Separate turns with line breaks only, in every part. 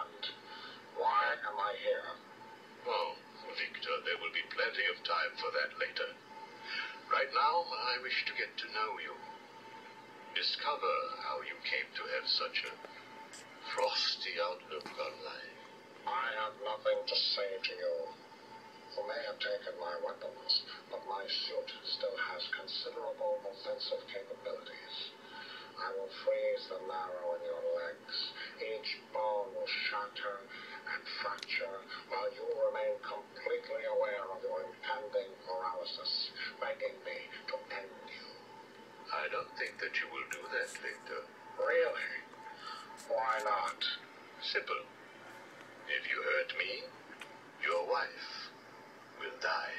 understand. Why am I here?
Oh, Victor, there will be plenty of time for that later. Right now, I wish to get to know you. Discover how you came to have such a frosty outlook on life.
I have nothing to say to you. You may have taken my weapons, but my suit still has considerable offensive capabilities. I will freeze the marrow in your legs. Each bone will shatter and fracture, while you remain completely aware of your impending paralysis, begging me to end you.
I don't think that you will do that, Victor.
Really? Why not?
Simple. If you hurt me, your wife will die.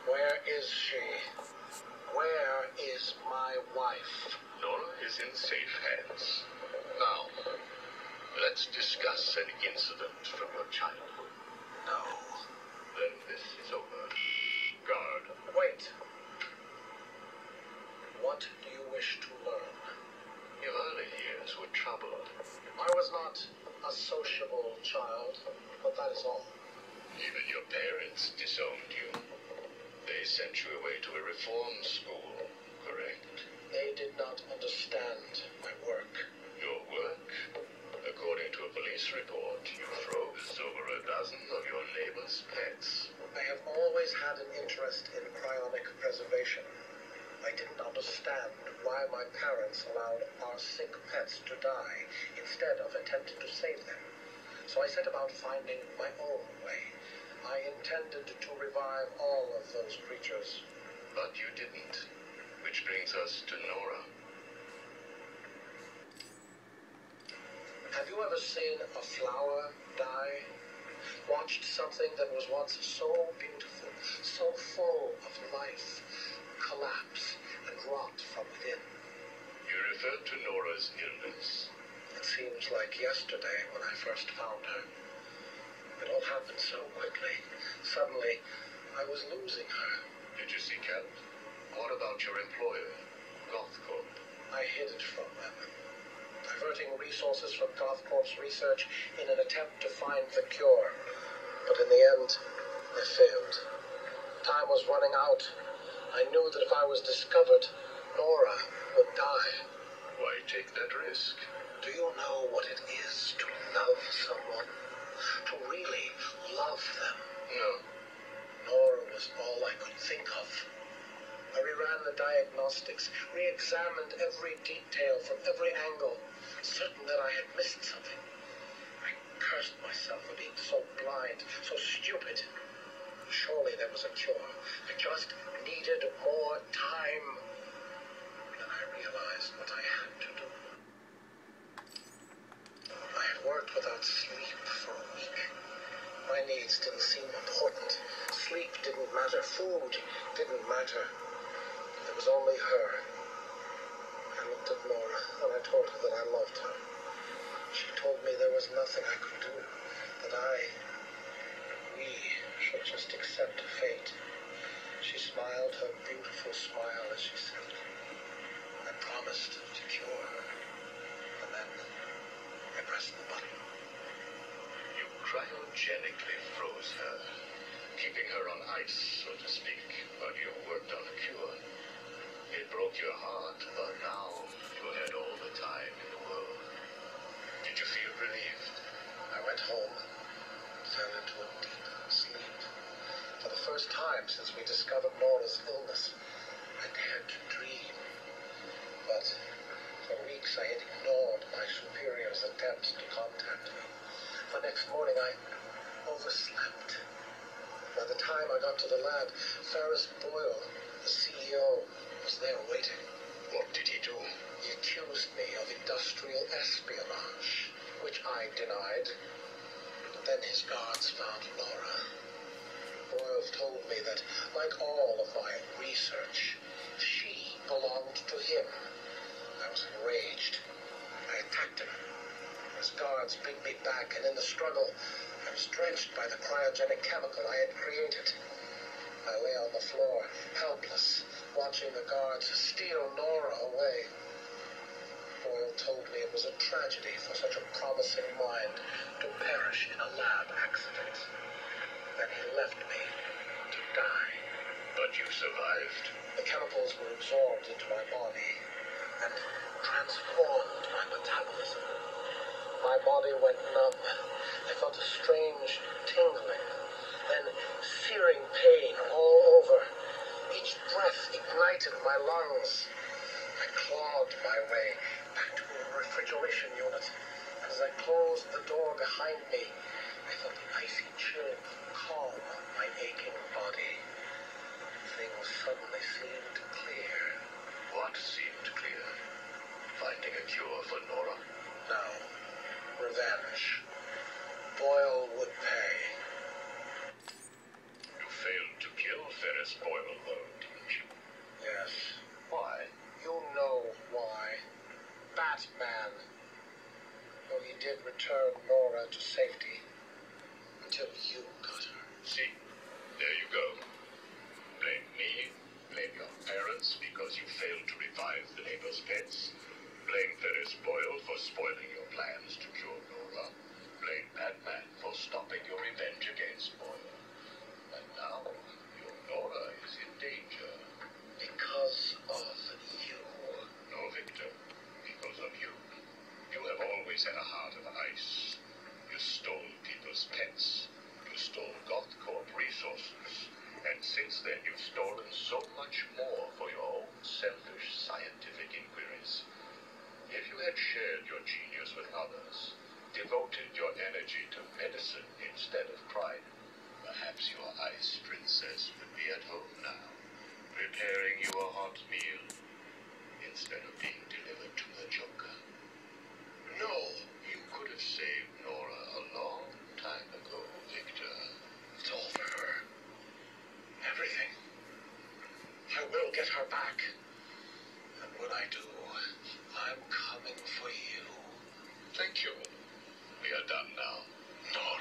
Where is she? Where is my wife?
Nora is in safe hands. Now, let's discuss an incident from your childhood.
No.
Then this is over. Guard.
Wait. What do you wish to learn?
Your early years were troubled.
I was not a sociable child, but that is all.
Even your parents disowned you. They sent you away to a reform school, correct?
They did not understand my work.
Your work? According to a police report, you froze over a dozen of your neighbor's pets.
I have always had an interest in cryonic preservation. I didn't understand why my parents allowed our sick pets to die instead of attempting to save them. So I set about finding my own way. I intended to revive all of those creatures.
But you didn't. Which brings us to Nora.
Have you ever seen a flower die? Watched something that was once so beautiful, so full of life, collapse and rot from within?
You referred to Nora's illness.
It seems like yesterday when I first found her. It all happened so quickly. Suddenly, I was losing her.
Did you seek help? What about your employer, Gothcorp?
I hid it from them, diverting resources from Gothcorp's research in an attempt to find the cure. But in the end, I failed. Time was running out. I knew that if I was discovered, Nora would die.
Why take that risk?
Do you know what it is to love someone? To really love them?
No.
Nora was all I could think of. I reran the diagnostics, re-examined every detail from every angle, certain that I had missed something. I cursed myself for being so blind, so stupid. Surely there was a cure. I just needed more time. Then I realized what I had to do. I had worked without sleep for a week. My needs didn't seem important. Sleep didn't matter. Food didn't matter. There was only her. I looked at Nora and I told her that I loved her. She told me there was nothing I could do, that we should just accept fate. She smiled her beautiful smile as she said, I promised to cure her. And then I pressed the button.
You cryogenically froze her, keeping her on ice, so to speak, while you worked on a cure. It broke your heart, but now you had all the time in the world. Did you feel relieved?
I went home and fell into a deep sleep. For the first time since we discovered Nora's illness, I dared to dream. But for weeks I had ignored my superior's attempts to contact me. The next morning I overslept. By the time I got to the lab, Ferris Boyle, the CEO, was there waiting.
What did he do?
He accused me of industrial espionage, which I denied. But then his guards found Nora. Boyle told me that, like all of my research, she belonged to him. I was enraged. I attacked him. His guards beat me back, and in the struggle, I was drenched by the cryogenic chemical I had created. I lay on the floor, helpless, watching the guards steal Nora away. It was a tragedy for such a promising mind to perish in a lab accident. Then he left me to die.
But you survived.
The chemicals were absorbed into my body and transformed my metabolism. My body went numb. I felt a strange tingling, then searing pain all over. Each breath ignited my lungs. I clawed my way back to a refrigeration unit. As I closed the door behind me, I felt an icy chill calm my aching body. Things suddenly seemed clear.
What seemed clear? Finding a cure for Nora?
No. Revenge. Boyle would pay.
You failed to kill Ferris Boyle, though, didn't you?
Yes.
Why?
You know why. Batman. Well, he did return Nora to safety. Until you got her.
See? There you go. Blame me. Blame your parents because you failed to revive the neighbor's pets. Blame Ferris Boyle for spoiling your plans to cure Nora. Blame Batman for stopping your revenge against Boyle. And now, your Nora is in danger.
Because of you.
No, Victor. Because of you. You have always had a heart of ice. You stole people's pets. You stole Goth Corp resources. And since then, you've stolen so much more for your own selfish scientific inquiries. If you had shared your genius with others, devoted your energy to medicine instead of pride, perhaps your ice princess would be at home now, preparing you a hot meal instead of being delivered to the Joker. No, you could have saved Nora a long time ago, Victor.
It's all for her. Everything. I will get her back. And when I do, I'm coming for you.
Thank you. We are done now.
Nora.